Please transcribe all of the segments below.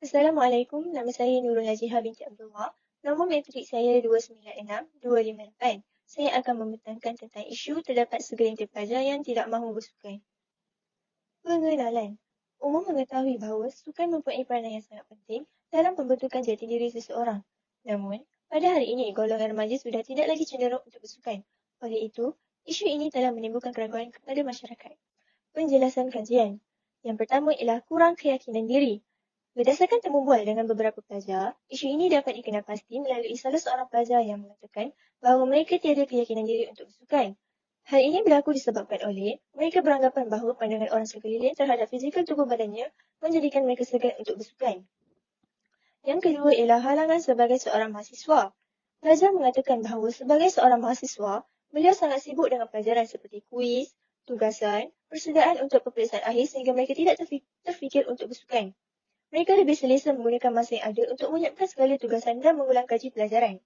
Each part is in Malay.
Assalamualaikum, nama saya Nurul Najihah binti Abdullah. Nombor metrik saya 296-258. Saya akan membentangkan tentang isu terdapat segelintir pelajar yang tidak mahu bersukan. Pengenalan. Umum mengetahui bahawa sukan mempunyai peranan yang sangat penting dalam pembentukan jati diri seseorang. Namun, pada hari ini, golongan remaja sudah tidak lagi cenderung untuk bersukan. Oleh itu, isu ini telah menimbulkan keraguan kepada masyarakat. Penjelasan kajian. Yang pertama ialah kurang keyakinan diri. Berdasarkan temu bual dengan beberapa pelajar, isu ini dapat dikenal pasti melalui salah seorang pelajar yang mengatakan bahawa mereka tiada keyakinan diri untuk bersukan. Hal ini berlaku disebabkan oleh mereka beranggapan bahawa pandangan orang sekeliling terhadap fizikal tubuh badannya menjadikan mereka segan untuk bersukan. Yang kedua ialah halangan sebagai seorang mahasiswa. Pelajar mengatakan bahawa sebagai seorang mahasiswa, beliau sangat sibuk dengan pelajaran seperti kuis, tugasan, persediaan untuk peperiksaan akhir sehingga mereka tidak terfikir untuk bersukan. Mereka lebih selesa menggunakan masa yang ada untuk menyiapkan segala tugasan dan mengulang kaji pelajaran.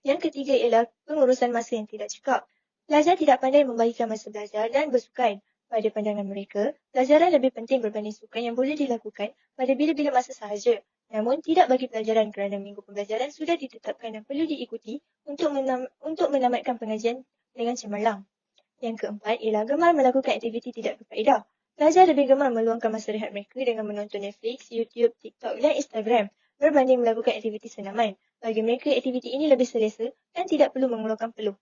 Yang ketiga ialah pengurusan masa yang tidak cukup. Pelajar tidak pandai membagikan masa belajar dan bersukan. Pada pandangan mereka, pelajaran lebih penting berbanding sukan yang boleh dilakukan pada bila-bila masa sahaja. Namun, tidak bagi pelajaran kerana minggu pembelajaran sudah ditetapkan dan perlu diikuti untuk menamatkan pengajian dengan cemerlang. Yang keempat ialah gemar melakukan aktiviti tidak berfaedah. Pelajar lebih gemar meluangkan masa rehat mereka dengan menonton Netflix, YouTube, TikTok dan Instagram berbanding melakukan aktiviti senaman. Bagi mereka, aktiviti ini lebih selesa dan tidak perlu mengeluarkan peluh.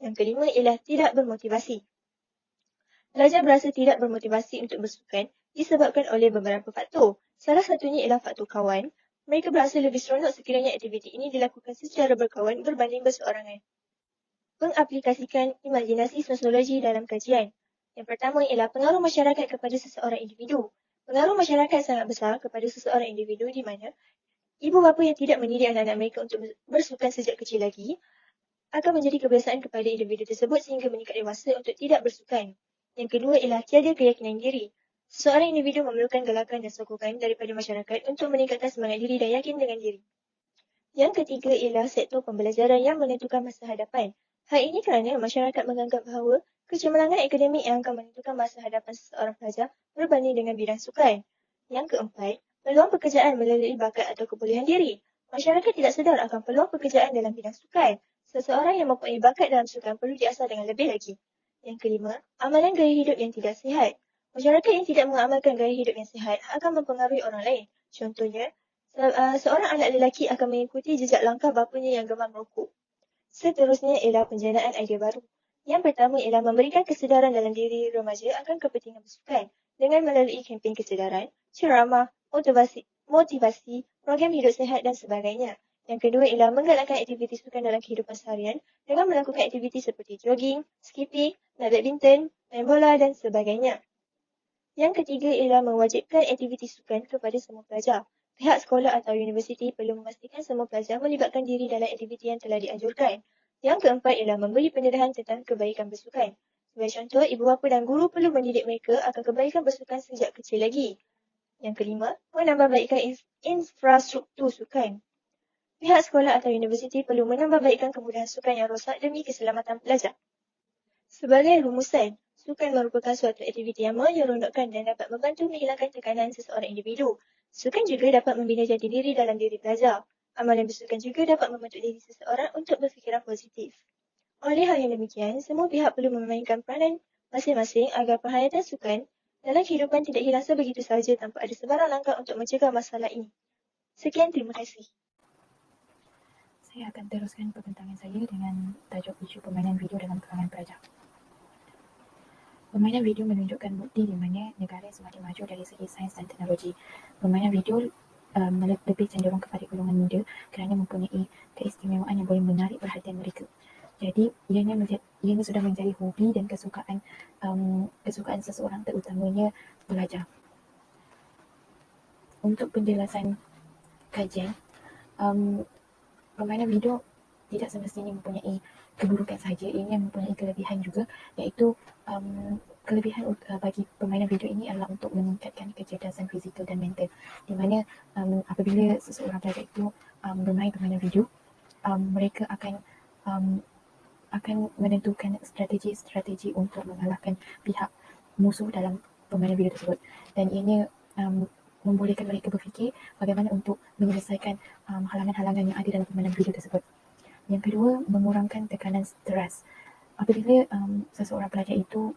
Yang kelima ialah tidak bermotivasi. Pelajar berasa tidak bermotivasi untuk bersukan disebabkan oleh beberapa faktor. Salah satunya ialah faktor kawan. Mereka berasa lebih seronok sekiranya aktiviti ini dilakukan secara berkawan berbanding berseorangan. Mengaplikasikan imajinasi sosiologi dalam kajian. Yang pertama ialah pengaruh masyarakat kepada seseorang individu. Pengaruh masyarakat sangat besar kepada seseorang individu di mana ibu bapa yang tidak mendidik anak-anak mereka untuk bersukan sejak kecil lagi akan menjadi kebiasaan kepada individu tersebut sehingga meningkat dewasa untuk tidak bersukan. Yang kedua ialah tiada keyakinan diri. Seseorang individu memerlukan galakan dan sokongan daripada masyarakat untuk meningkatkan semangat diri dan yakin dengan diri. Yang ketiga ialah sektor pembelajaran yang menentukan masa hadapan. Hal ini kerana masyarakat menganggap bahawa kecemerlangan akademik yang akan menentukan masa hadapan seseorang pelajar berbanding dengan bidang sukan. Yang keempat, peluang pekerjaan melalui bakat atau kebolehan diri. Masyarakat tidak sedar akan peluang pekerjaan dalam bidang sukan. Seseorang yang mempunyai bakat dalam sukan perlu diasah dengan lebih lagi. Yang kelima, amalan gaya hidup yang tidak sihat. Masyarakat yang tidak mengamalkan gaya hidup yang sihat akan mempengaruhi orang lain. Contohnya, seorang anak lelaki akan mengikuti jejak langkah bapanya yang gemar merokok. Seterusnya ialah penjanaan idea baru. Yang pertama ialah memberikan kesedaran dalam diri remaja akan kepentingan bersukan dengan melalui kempen kesedaran, ceramah, motivasi, program hidup sihat dan sebagainya. Yang kedua ialah menggalakkan aktiviti sukan dalam kehidupan seharian dengan melakukan aktiviti seperti jogging, skipping, main badminton, main bola dan sebagainya. Yang ketiga ialah mewajibkan aktiviti sukan kepada semua pelajar. Pihak sekolah atau universiti perlu memastikan semua pelajar melibatkan diri dalam aktiviti yang telah dianjurkan. Yang keempat ialah memberi penyerahan tentang kebaikan bersukan. Sebagai contoh, ibu bapa dan guru perlu mendidik mereka akan kebaikan bersukan sejak kecil lagi. Yang kelima, menambahbaikkan infrastruktur sukan. Pihak sekolah atau universiti perlu menambahbaikkan kemudahan sukan yang rosak demi keselamatan pelajar. Sebagai rumusan, sukan merupakan suatu aktiviti yang menyeronokkan dan dapat membantu menghilangkan tekanan seseorang individu. Sukan juga dapat membina jati diri dalam diri pelajar. Amalan bersukan juga dapat membentuk diri seseorang untuk berfikiran positif. Oleh hal yang demikian, semua pihak perlu memainkan peranan masing-masing agar perhayatan sukan dalam kehidupan tidak hilang sebegitu sahaja tanpa ada sebarang langkah untuk mencegah masalah ini. Sekian, terima kasih. Saya akan teruskan perbentangan saya dengan tajuk isu permainan video dalam kalangan pelajar. Permainan video menunjukkan bukti di mana negara semakin maju dari segi sains dan teknologi. Permainan video lebih cenderung kepada golongan muda kerana mempunyai keistimewaan yang boleh menarik perhatian mereka. Jadi, ianya sudah menjadi hobi dan kesukaan seseorang, terutamanya pelajar. Untuk penjelasan kajian, permainan video tidak semestinya mempunyai keburukan sahaja, ianya mempunyai kelebihan juga, iaitu kelebihan bagi permainan video ini adalah untuk meningkatkan kecerdasan fizikal dan mental, di mana apabila seseorang pelajar itu bermain permainan video, mereka akan menentukan strategi untuk mengalahkan pihak musuh dalam permainan video tersebut, dan ianya membolehkan mereka berfikir bagaimana untuk menyelesaikan halangan-halangan yang ada dalam permainan video tersebut. Yang kedua, mengurangkan tekanan stres. Apabila seseorang pelajar itu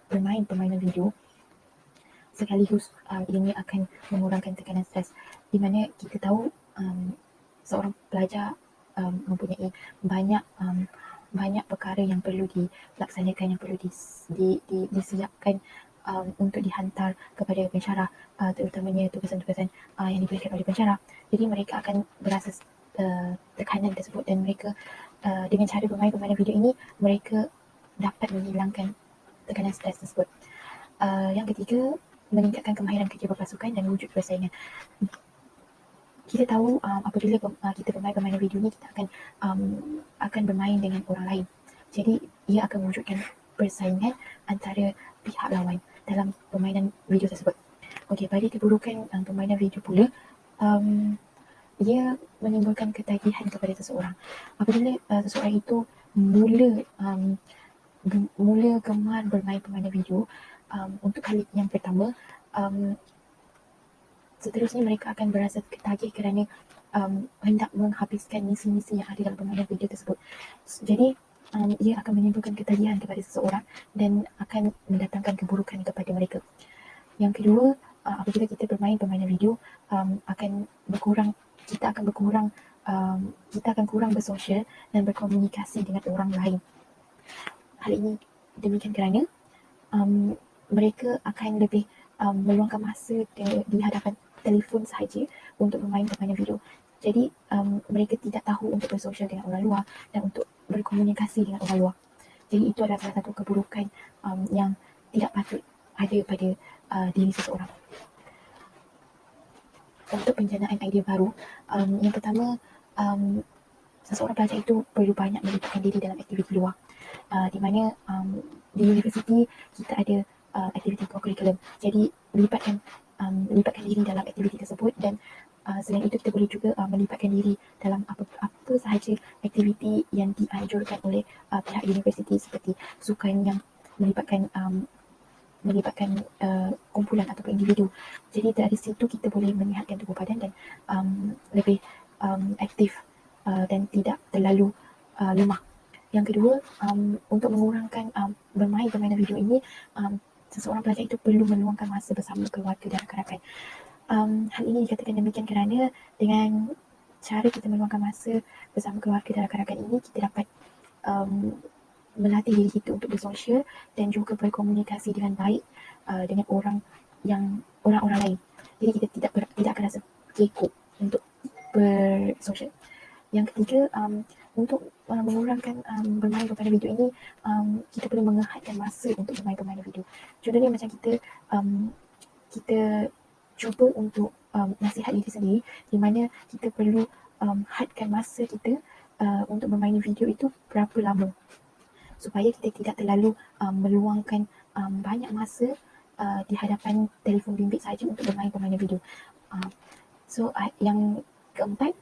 bermain permainan video, sekaligus ini akan mengurangkan tekanan stres, di mana kita tahu seorang pelajar mempunyai banyak perkara yang perlu dilaksanakan, yang perlu disiapkan untuk dihantar kepada pensyarah, terutamanya tugasan-tugasan yang diberikan oleh pensyarah. Jadi mereka akan berasa tekanan tersebut, dan mereka dengan cara bermain permainan video ini, mereka dapat menghilangkan tekanan stres tersebut. Yang ketiga, meningkatkan kemahiran kerja berpasukan dan wujud persaingan. Kita tahu apabila kita bermain permainan video ni, kita akan bermain dengan orang lain. Jadi ia akan mewujudkan persaingan antara pihak lawan dalam permainan video tersebut. Okey, pada keburukan permainan video pula, ia menimbulkan ketagihan kepada seseorang. Apabila seseorang itu mula gemar bermain permainan video untuk kali yang pertama, seterusnya mereka akan berasa ketagih kerana hendak menghabiskan misi-misi yang ada dalam permainan video tersebut. Jadi ia akan menimbulkan ketagihan kepada seseorang dan akan mendatangkan keburukan kepada mereka. Yang kedua, apabila kita bermain permainan video, kita akan kurang bersosial dan berkomunikasi dengan orang lain. Hal ini demikian kerana mereka akan lebih meluangkan masa di hadapan telefon sahaja untuk bermain permainan video. Jadi mereka tidak tahu untuk bersosial dengan orang luar dan untuk berkomunikasi dengan orang luar. Jadi itu adalah salah satu keburukan yang tidak patut ada pada diri seseorang. Untuk penjanaan idea baru, yang pertama, seseorang pelajar itu perlu banyak melibatkan diri dalam aktiviti luar. Di mana di universiti kita ada aktiviti co-curriculum. Jadi melibatkan diri dalam aktiviti tersebut, dan selain itu kita boleh juga melibatkan diri dalam apa sahaja aktiviti yang dianjurkan oleh pihak universiti, seperti sukan yang melibatkan kumpulan ataupun individu. Jadi dari situ kita boleh menyihatkan tubuh badan dan lebih aktif dan tidak terlalu lemah. Yang kedua, untuk mengurangkan bermain permainan video ini, seseorang pelajar itu perlu meluangkan masa bersama keluarga dan rakan-rakan. Hal ini dikatakan demikian kerana dengan cara kita meluangkan masa bersama keluarga dan rakan-rakan ini, kita dapat melatih diri kita untuk bersosial dan juga berkomunikasi dengan baik dengan orang-orang lain. Jadi kita tidak akan rasa kekok untuk bersosial. Yang ketiga, untuk mengurangkan bermain permainan video ini, kita perlu mengehatkan masa untuk bermain permainan video. Contohnya macam kita cuba untuk nasihat diri sendiri, di mana kita perlu hadkan masa kita untuk bermain video itu berapa lama, supaya kita tidak terlalu meluangkan banyak masa di hadapan telefon bimbit saja untuk bermain permainan video. So yang keempat,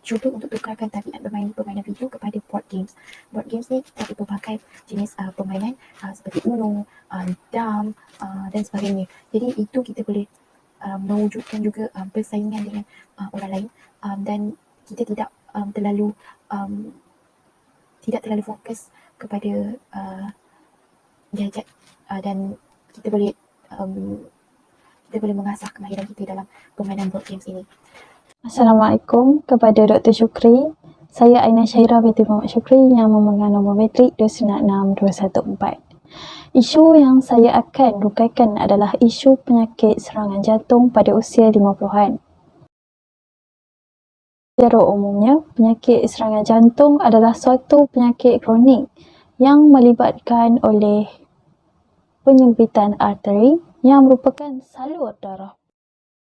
cuba untuk tukarkan tabiat bermain permainan video kepada board games. Board games ni ada berbagai jenis permainan seperti Uno, Dam dan sebagainya. Jadi itu kita boleh mewujudkan juga persaingan dengan orang lain, dan kita tidak terlalu fokus kepada gadget, dan kita boleh mengasah kemahiran kita dalam permainan board games ini. Assalamualaikum kepada Dr. Syukri. Saya Aina Syairah binti Muhammad Syukri yang memegang nombor matrik 296-214. Isu yang saya akan rungkaikan adalah isu penyakit serangan jantung pada usia 50-an. Secara umumnya, penyakit serangan jantung adalah suatu penyakit kronik yang melibatkan oleh penyempitan arteri yang merupakan salur darah.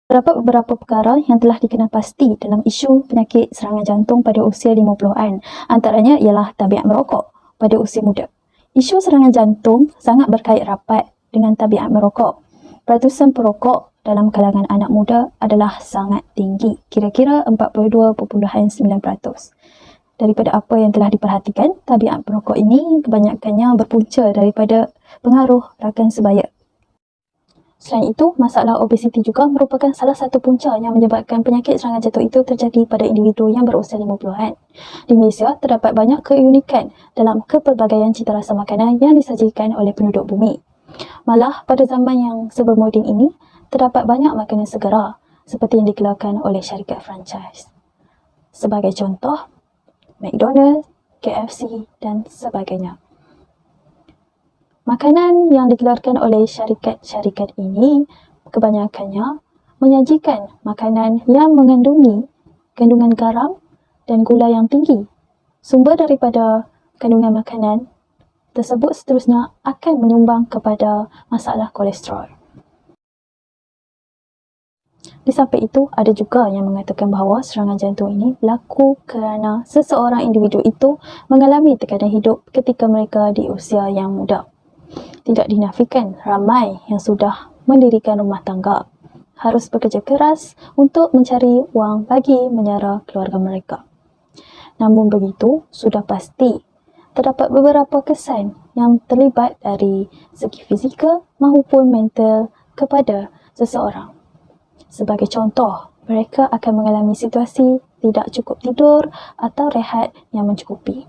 Terdapat beberapa perkara yang telah dikenal pasti dalam isu penyakit serangan jantung pada usia 50-an. Antaranya ialah tabiat merokok pada usia muda. Isu serangan jantung sangat berkait rapat dengan tabiat merokok. Peratusan perokok dalam kalangan anak muda adalah sangat tinggi, kira-kira 42.9%. Daripada apa yang telah diperhatikan, tabiat perokok ini kebanyakannya berpunca daripada pengaruh rakan sebaya. Selain itu, masalah obesiti juga merupakan salah satu punca yang menyebabkan penyakit serangan jantung itu terjadi pada individu yang berusia 50-an. Di Malaysia, terdapat banyak keunikan dalam kepelbagaian cita rasa makanan yang disajikan oleh penduduk bumi. Malah, pada zaman yang bermoden ini, terdapat banyak makanan segera seperti yang dikeluarkan oleh syarikat franchise. Sebagai contoh, McDonald's, KFC dan sebagainya. Makanan yang dikeluarkan oleh syarikat-syarikat ini kebanyakannya menyajikan makanan yang mengandungi kandungan garam dan gula yang tinggi. Sumber daripada kandungan makanan tersebut seterusnya akan menyumbang kepada masalah kolesterol. Di samping itu, ada juga yang mengatakan bahawa serangan jantung ini berlaku kerana seseorang individu itu mengalami tekanan hidup ketika mereka di usia yang muda. Tidak dinafikan ramai yang sudah mendirikan rumah tangga harus bekerja keras untuk mencari wang bagi menyara keluarga mereka. Namun begitu, sudah pasti terdapat beberapa kesan yang terlibat dari segi fizikal maupun mental kepada seseorang. Sebagai contoh, mereka akan mengalami situasi tidak cukup tidur atau rehat yang mencukupi,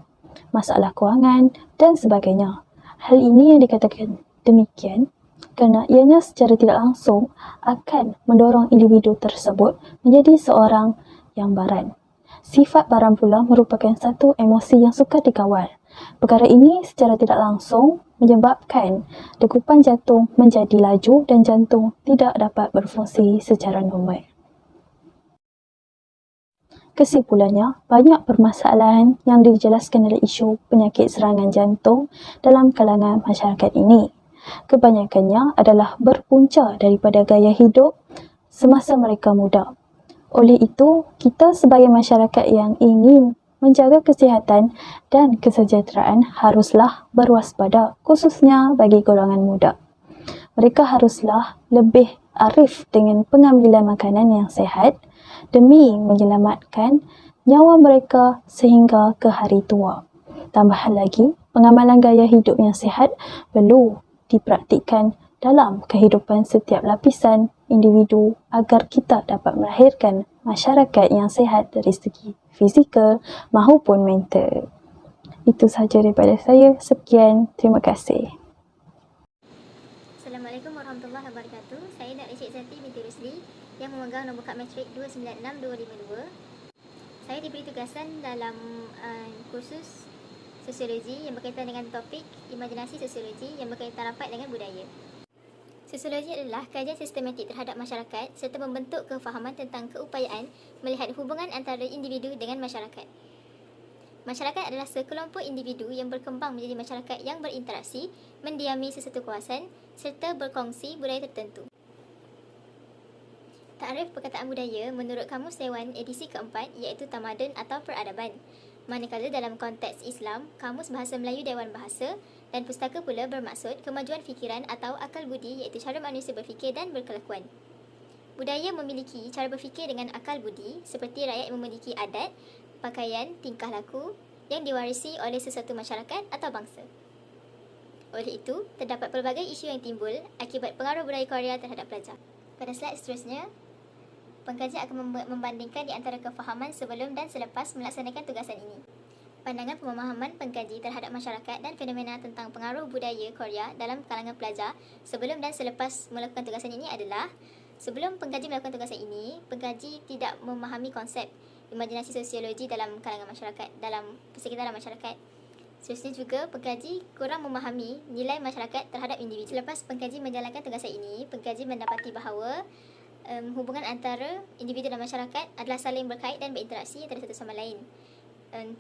masalah kewangan dan sebagainya. Hal ini yang dikatakan demikian kerana ianya secara tidak langsung akan mendorong individu tersebut menjadi seorang yang baran. Sifat baran pula merupakan satu emosi yang sukar dikawal. Perkara ini secara tidak langsung menyebabkan degupan jantung menjadi laju dan jantung tidak dapat berfungsi secara normal. Kesimpulannya, banyak permasalahan yang dijelaskan oleh isu penyakit serangan jantung dalam kalangan masyarakat ini. Kebanyakannya adalah berpunca daripada gaya hidup semasa mereka muda. Oleh itu, kita sebagai masyarakat yang ingin menjaga kesihatan dan kesejahteraan haruslah berwaspada, khususnya bagi golongan muda. Mereka haruslah lebih arif dengan pengambilan makanan yang sihat demi menyelamatkan nyawa mereka sehingga ke hari tua. Tambahan lagi, pengamalan gaya hidup yang sihat perlu dipraktikkan dalam kehidupan setiap lapisan individu agar kita dapat melahirkan masyarakat yang sihat dari segi fizikal maupun mental. Itu sahaja daripada saya. Sekian, terima kasih. Assalamualaikum warahmatullahi wabarakatuh. Saya Dr. Encik Zati binti Rusli yang memegang nombor kad matrik 296252. Saya diberi tugasan dalam kursus sosiologi yang berkaitan dengan topik imajinasi sosiologi yang berkaitan rapat dengan budaya. Sosiologi adalah kajian sistematik terhadap masyarakat serta membentuk kefahaman tentang keupayaan melihat hubungan antara individu dengan masyarakat. Masyarakat adalah sekelompok individu yang berkembang menjadi masyarakat yang berinteraksi, mendiami sesuatu kawasan serta berkongsi budaya tertentu. Takrif perkataan budaya menurut Kamus Dewan edisi keempat iaitu tamadun atau peradaban. Manakala dalam konteks Islam, Kamus Bahasa Melayu Dewan Bahasa dan pustaka pula bermaksud kemajuan fikiran atau akal budi iaitu cara manusia berfikir dan berkelakuan. Budaya memiliki cara berfikir dengan akal budi seperti rakyat yang memiliki adat, pakaian, tingkah laku yang diwarisi oleh sesuatu masyarakat atau bangsa. Oleh itu, terdapat pelbagai isu yang timbul akibat pengaruh budaya Korea terhadap pelajar. Pada slide seterusnya, pengkaji akan membandingkan di antara kefahaman sebelum dan selepas melaksanakan tugasan ini. Pandangan pemahaman pengkaji terhadap masyarakat dan fenomena tentang pengaruh budaya Korea dalam kalangan pelajar sebelum dan selepas melakukan tugasan ini adalah: sebelum pengkaji melakukan tugasan ini, pengkaji tidak memahami konsep imajinasi sosiologi dalam kalangan masyarakat, dalam persekitaran masyarakat. Seterusnya juga, pengkaji kurang memahami nilai masyarakat terhadap individu. Selepas pengkaji menjalankan tugasan ini, pengkaji mendapati bahawa hubungan antara individu dan masyarakat adalah saling berkait dan berinteraksi antara satu sama lain.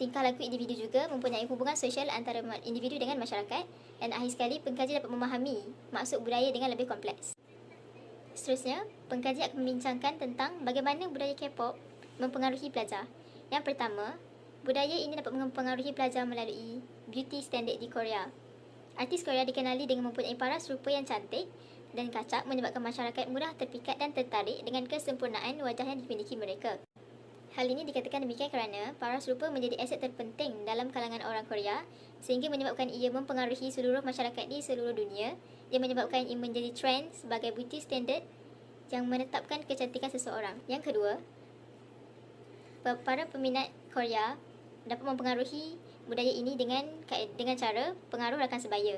Tingkah laku individu juga mempunyai hubungan sosial antara individu dengan masyarakat, dan akhir sekali pengkaji dapat memahami maksud budaya dengan lebih kompleks. Seterusnya, pengkaji akan membincangkan tentang bagaimana budaya K-pop mempengaruhi pelajar. Yang pertama, budaya ini dapat mempengaruhi pelajar melalui beauty standard di Korea. Artis Korea dikenali dengan mempunyai paras rupa yang cantik dan kacak, menyebabkan masyarakat mudah terpikat dan tertarik dengan kesempurnaan wajah yang dimiliki mereka. Hal ini dikatakan demikian kerana paras rupa menjadi aset terpenting dalam kalangan orang Korea sehingga menyebabkan ia mempengaruhi seluruh masyarakat di seluruh dunia yang menyebabkan ia menjadi trend sebagai beauty standard yang menetapkan kecantikan seseorang. Yang kedua, para peminat Korea dapat mempengaruhi budaya ini dengan cara pengaruh rakan sebaya.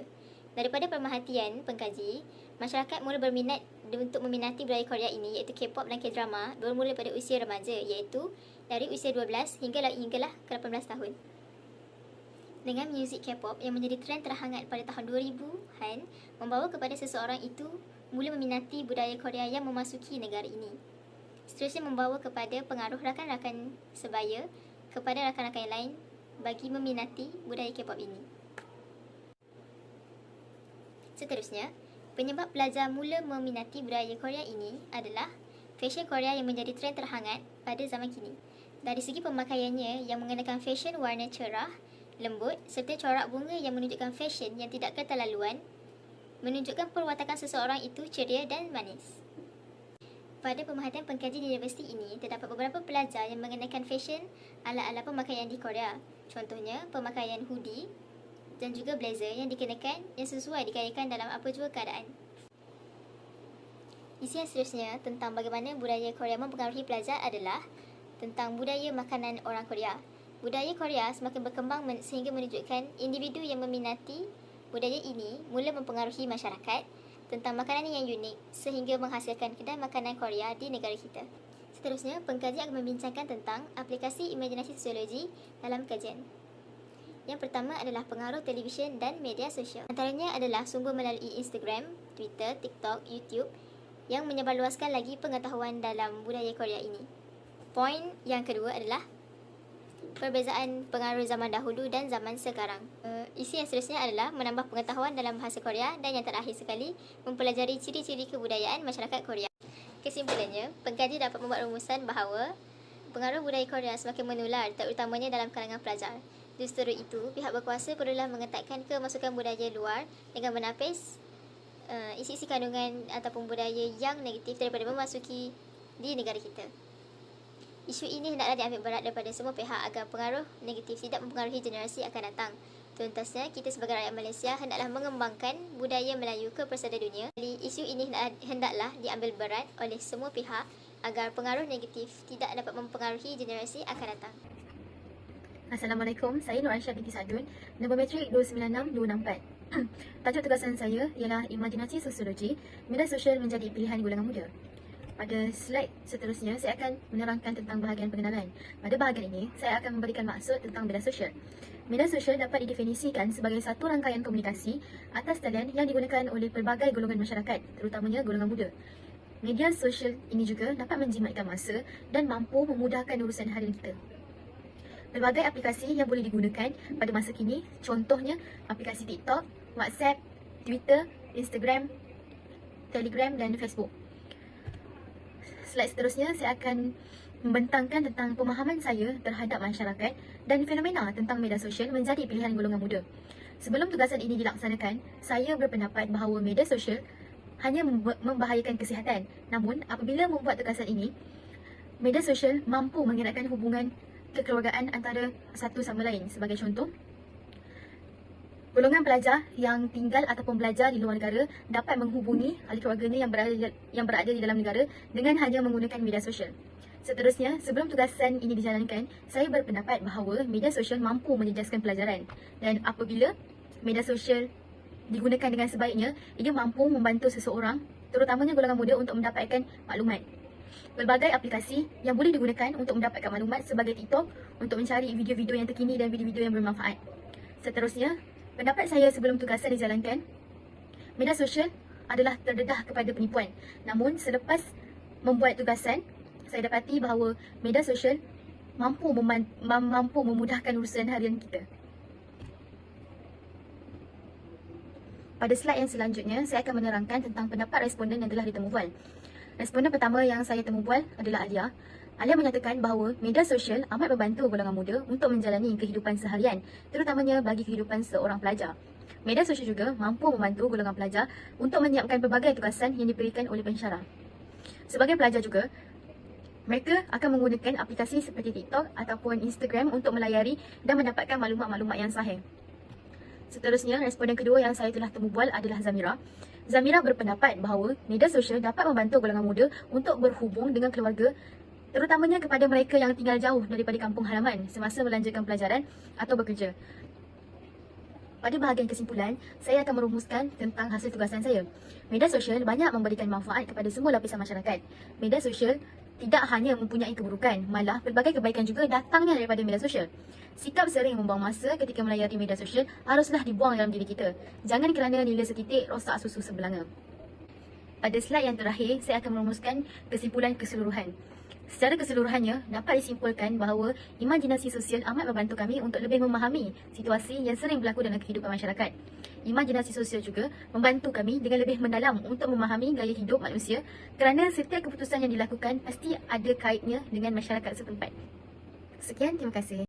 Daripada pemerhatian pengkaji, masyarakat mula berminat untuk meminati budaya Korea ini iaitu K-pop dan K-drama bermula pada usia remaja iaitu dari usia 12 hinggalah ke 18 tahun. Dengan muzik K-pop yang menjadi trend terhangat pada tahun 2000-an membawa kepada seseorang itu mula meminati budaya Korea yang memasuki negara ini. Seterusnya membawa kepada pengaruh rakan-rakan sebaya kepada rakan-rakan yang lain bagi meminati budaya K-pop ini. Seterusnya, penyebab pelajar mula meminati budaya Korea ini adalah fashion Korea yang menjadi trend terhangat pada zaman kini. Dari segi pemakaiannya yang mengenakan fashion warna cerah, lembut serta corak bunga yang menunjukkan fashion yang tidak keterlaluan, menunjukkan perwatakan seseorang itu ceria dan manis. Pada pemerhatian pengkaji di universiti ini, terdapat beberapa pelajar yang mengenakan fashion ala-ala pemakaian di Korea. Contohnya, pemakaian hoodie dan juga blazer yang dikenakan yang sesuai dikayakan dalam apa jua keadaan. Isi yang seterusnya tentang bagaimana budaya Korea mempengaruhi pelajar adalah tentang budaya makanan orang Korea. Budaya Korea semakin berkembang sehingga menunjukkan individu yang meminati budaya ini mula mempengaruhi masyarakat tentang makanan yang unik sehingga menghasilkan kedai makanan Korea di negara kita. Seterusnya, pengkaji akan membincangkan tentang aplikasi imajinasi sosiologi dalam kajian. Yang pertama adalah pengaruh televisyen dan media sosial. Antaranya adalah sumber melalui Instagram, Twitter, TikTok, YouTube yang menyebarluaskan lagi pengetahuan dalam budaya Korea ini. Poin yang kedua adalah perbezaan pengaruh zaman dahulu dan zaman sekarang. Isi yang seterusnya adalah menambah pengetahuan dalam bahasa Korea dan yang terakhir sekali, mempelajari ciri-ciri kebudayaan masyarakat Korea. Kesimpulannya, pengkaji dapat membuat rumusan bahawa pengaruh budaya Korea semakin menular terutamanya dalam kalangan pelajar. Justru itu, pihak berkuasa perlulah mengetatkan kemasukan budaya luar dengan menapis isi-isi kandungan ataupun budaya yang negatif daripada memasuki di negara kita. Isu ini hendaklah diambil berat daripada semua pihak agar pengaruh negatif tidak mempengaruhi generasi akan datang. Tuntasnya, kita sebagai rakyat Malaysia hendaklah mengembangkan budaya Melayu ke persada dunia. Jadi, isu ini hendaklah diambil berat oleh semua pihak agar pengaruh negatif tidak dapat mempengaruhi generasi akan datang. Assalamualaikum, saya Nur Aisyah binti Sadun, nombor metrik 296264. Tajuk tugasan saya ialah imajinasi sosiologi, media sosial menjadi pilihan golongan muda. Pada slide seterusnya, saya akan menerangkan tentang bahagian pengenalan. Pada bahagian ini, saya akan memberikan maksud tentang media sosial. Media sosial dapat didefinisikan sebagai satu rangkaian komunikasi atas talian yang digunakan oleh pelbagai golongan masyarakat, terutamanya golongan muda. Media sosial ini juga dapat menjimatkan masa dan mampu memudahkan urusan harian kita. Pelbagai aplikasi yang boleh digunakan pada masa kini, contohnya aplikasi TikTok, WhatsApp, Twitter, Instagram, Telegram dan Facebook. Slide seterusnya, saya akan membentangkan tentang pemahaman saya terhadap masyarakat dan fenomena tentang media sosial menjadi pilihan golongan muda. Sebelum tugasan ini dilaksanakan, saya berpendapat bahawa media sosial hanya membahayakan kesihatan. Namun, apabila membuat tugasan ini, media sosial mampu mengeratkan hubungan kekeluargaan antara satu sama lain. Sebagai contoh, golongan pelajar yang tinggal ataupun belajar di luar negara dapat menghubungi ahli keluarganya yang berada di dalam negara dengan hanya menggunakan media sosial. Seterusnya, sebelum tugasan ini dijalankan, saya berpendapat bahawa media sosial mampu menjejaskan pelajaran dan apabila media sosial digunakan dengan sebaiknya, ia mampu membantu seseorang, terutamanya golongan muda untuk mendapatkan maklumat. Pelbagai aplikasi yang boleh digunakan untuk mendapatkan maklumat sebagai TikTok untuk mencari video-video yang terkini dan video-video yang bermanfaat. Seterusnya, pendapat saya sebelum tugasan dijalankan, media sosial adalah terdedah kepada penipuan. Namun, selepas membuat tugasan, saya dapati bahawa media sosial mampu memudahkan urusan harian kita. Pada slide yang selanjutnya, saya akan menerangkan tentang pendapat responden yang telah ditemubual. Responden pertama yang saya temubual adalah Alia. Alia menyatakan bahawa media sosial amat membantu golongan muda untuk menjalani kehidupan seharian, terutamanya bagi kehidupan seorang pelajar. Media sosial juga mampu membantu golongan pelajar untuk menyiapkan pelbagai tugasan yang diberikan oleh pensyarah. Sebagai pelajar juga, mereka akan menggunakan aplikasi seperti TikTok ataupun Instagram untuk melayari dan mendapatkan maklumat-maklumat yang sahih. Seterusnya, responden kedua yang saya telah temubual adalah Zamira. Zamira berpendapat bahawa media sosial dapat membantu golongan muda untuk berhubung dengan keluarga, terutamanya kepada mereka yang tinggal jauh daripada kampung halaman semasa melanjutkan pelajaran atau bekerja. Pada bahagian kesimpulan, saya akan merumuskan tentang hasil tugasan saya. Media sosial banyak memberikan manfaat kepada semua lapisan masyarakat. Media sosial tidak hanya mempunyai keburukan, malah pelbagai kebaikan juga datangnya daripada media sosial. Sikap sering membuang masa ketika melayari media sosial haruslah dibuang dalam diri kita. Jangan kerana nilai setitik rosak susu sebelanga. Pada slide yang terakhir, saya akan merumuskan kesimpulan keseluruhan. Secara keseluruhannya, dapat disimpulkan bahawa imajinasi sosial amat membantu kami untuk lebih memahami situasi yang sering berlaku dalam kehidupan masyarakat. Imajinasi sosial juga membantu kami dengan lebih mendalam untuk memahami gaya hidup manusia kerana setiap keputusan yang dilakukan pasti ada kaitnya dengan masyarakat setempat. Sekian, terima kasih.